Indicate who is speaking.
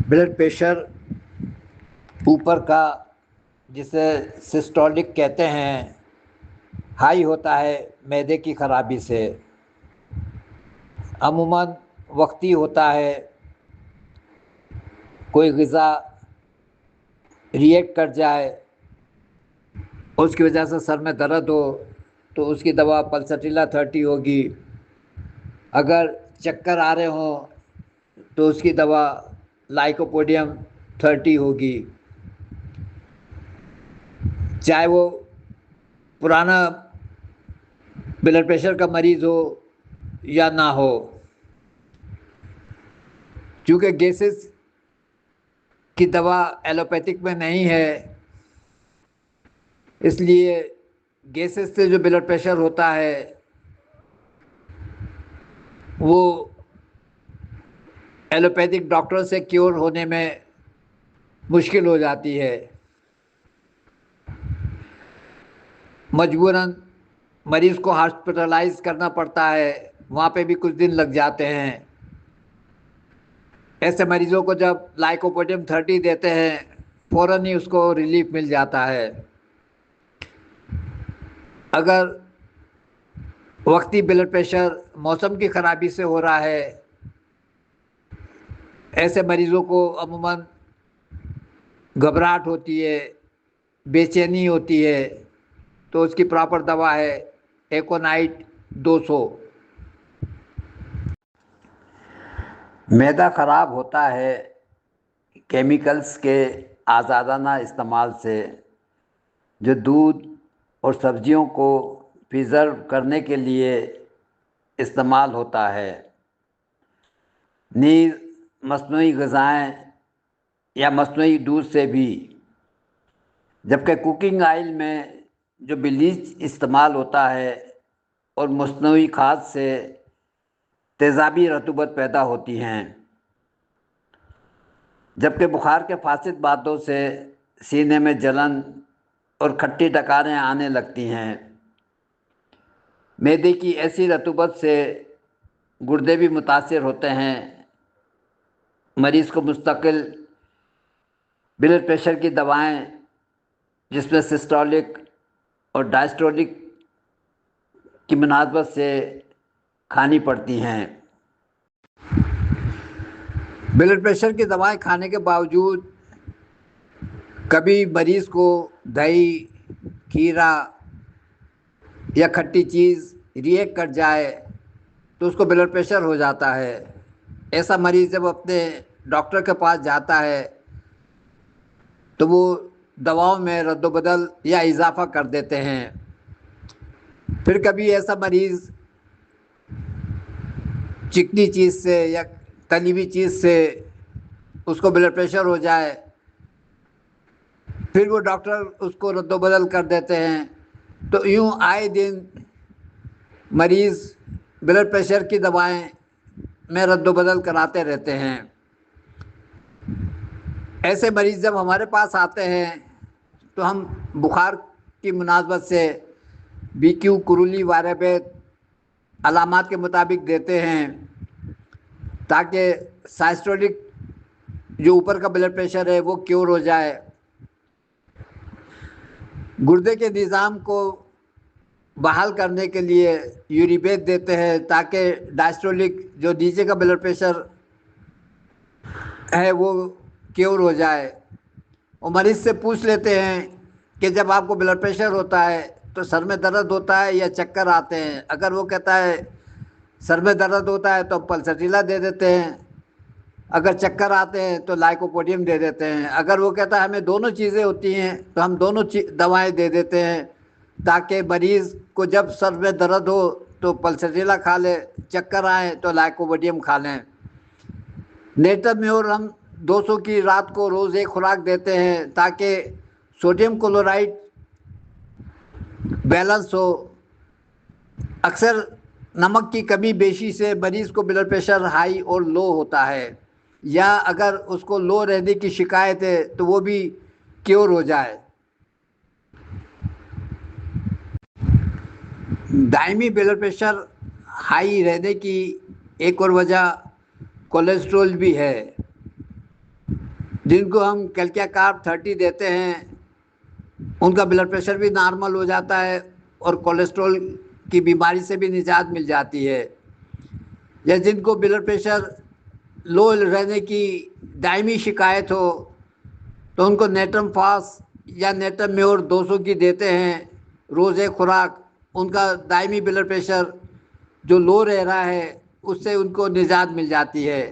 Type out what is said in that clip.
Speaker 1: Blood pressure ऊपर का, जिसे सिस्टोलिक कहते हैं, हाई होता है मैदे की खराबी से। अमूमन वक्ती होता है, कोई ग़िज़ा रिएक्ट कर जाए, उसकी वजह से सर में दर्द हो तो उसकी दवा पल्सटीला 30 होगी। अगर चक्कर आ रहे हों तो उसकी दवा लाइकोपोडियम 30 होगी। चाहे वो पुराना ब्लड प्रेशर का मरीज़ हो या ना हो, क्योंकि गैसेस की दवा एलोपैथिक में नहीं है, इसलिए गैसेस से जो ब्लड प्रेशर होता है वो एलोपैथिक डॉक्टर से क्योर होने में मुश्किल हो जाती है। मजबूरन मरीज़ को हॉस्पिटलाइज करना पड़ता है, वहाँ पे भी कुछ दिन लग जाते हैं। ऐसे मरीज़ों को जब लाइकोपोडियम 30 देते हैं, फ़ौरन ही उसको रिलीफ मिल जाता है। अगर वक्ती ब्लड प्रेशर मौसम की ख़राबी से हो रहा है, ऐसे मरीज़ों को अमूमन घबराहट होती है, बेचैनी होती है, तो उसकी प्रॉपर दवा है एकोनाइट 200। मैदा ख़राब होता है केमिकल्स के आज़ादाना इस्तेमाल से, जो दूध और सब्जियों को प्रिज़र्व करने के लिए इस्तेमाल होता है। नीज़ मस्नूई ग़िज़ाएँ या मस्नूई दूध से भी। जबकि कुकिंग ऑयल में जो ब्लीच इस्तेमाल होता है और मस्नूई खाद से तेज़ाबी रतूबत पैदा होती हैं। जबकि बुखार के फासिद बातों से सीने में जलन और खट्टी डकारें आने लगती हैं। मैदे की ऐसी रतूबत से गुर्दे भी मुतासिर होते हैं। मरीज़ को मुस्तकिल ब्लड प्रेशर की दवाएं, जिसमें सिस्टोलिक और डायस्टोलिक की मुनासबत से खानी पड़ती हैं। ब्लड प्रेशर की दवाएं खाने के बावजूद कभी मरीज़ को दही, खीरा या खट्टी चीज़ रिएक्ट कर जाए तो उसको ब्लड प्रेशर हो जाता है। ऐसा मरीज़ जब अपने डॉक्टर के पास जाता है तो वो दवाओं में रद्दबदल या इजाफा कर देते हैं। फिर कभी ऐसा मरीज़ चिकनी चीज़ से या तली हुई चीज़ से उसको ब्लड प्रेशर हो जाए, फिर वो डॉक्टर उसको रद्दबदल कर देते हैं। तो यूँ आए दिन मरीज़ ब्लड प्रेशर की दवाएं में रद्दबदल कराते रहते हैं। ऐसे मरीज़ जब हमारे पास आते हैं तो हम बुखार की मुनासबत से BQ, कुरुली, वायराबेत अलामात के मुताबिक देते हैं, ताकि साइस्टोलिक जो ऊपर का ब्लड प्रेशर है वो क्योर हो जाए। गुर्दे के निज़ाम को बहाल करने के लिए यूरिबेट देते हैं, ताकि डायस्टोलिक जो नीचे का ब्लड प्रेशर है वो क्योर हो जाए। और मरीज़ से पूछ लेते हैं कि जब आपको ब्लड प्रेशर होता है तो सर में दर्द होता है या चक्कर आते हैं। अगर वो कहता है सर में दर्द होता है तो पल्सटीला दे देते हैं, अगर चक्कर आते हैं तो लाइकोपोडियम दे देते हैं। अगर वो कहता है हमें दोनों चीज़ें होती हैं तो हम दोनों दवाएं दे देते हैं, ताकि मरीज़ को जब सर में दर्द हो तो पल्सटीला खा ले, चक्कर आए तो लाइकोपोडियम खा लें। नेटरम्योर हम 200 की रात को रोज़ एक खुराक देते हैं, ताकि सोडियम क्लोराइड बैलेंस हो। अक्सर नमक की कमी बेशी से मरीज़ को ब्लड प्रेशर हाई और लो होता है, या अगर उसको लो रहने की शिकायत है तो वो भी क्योर हो जाए। दायमी ब्लड प्रेशर हाई रहने की एक और वजह कोलेस्ट्रॉल भी है। जिनको हम कैल्शियम कार्ब 30 देते हैं उनका ब्लड प्रेशर भी नॉर्मल हो जाता है और कोलेस्ट्रॉल की बीमारी से भी निजात मिल जाती है। या जिनको ब्लड प्रेशर लो रहने की दायमी शिकायत हो तो उनको नेट्रम फास या नेट्रम म्योर 200 की देते हैं रोज़ एक खुराक। उनका दायमी ब्लड प्रेशर जो लो रह रहा है उससे उनको निजात मिल जाती है।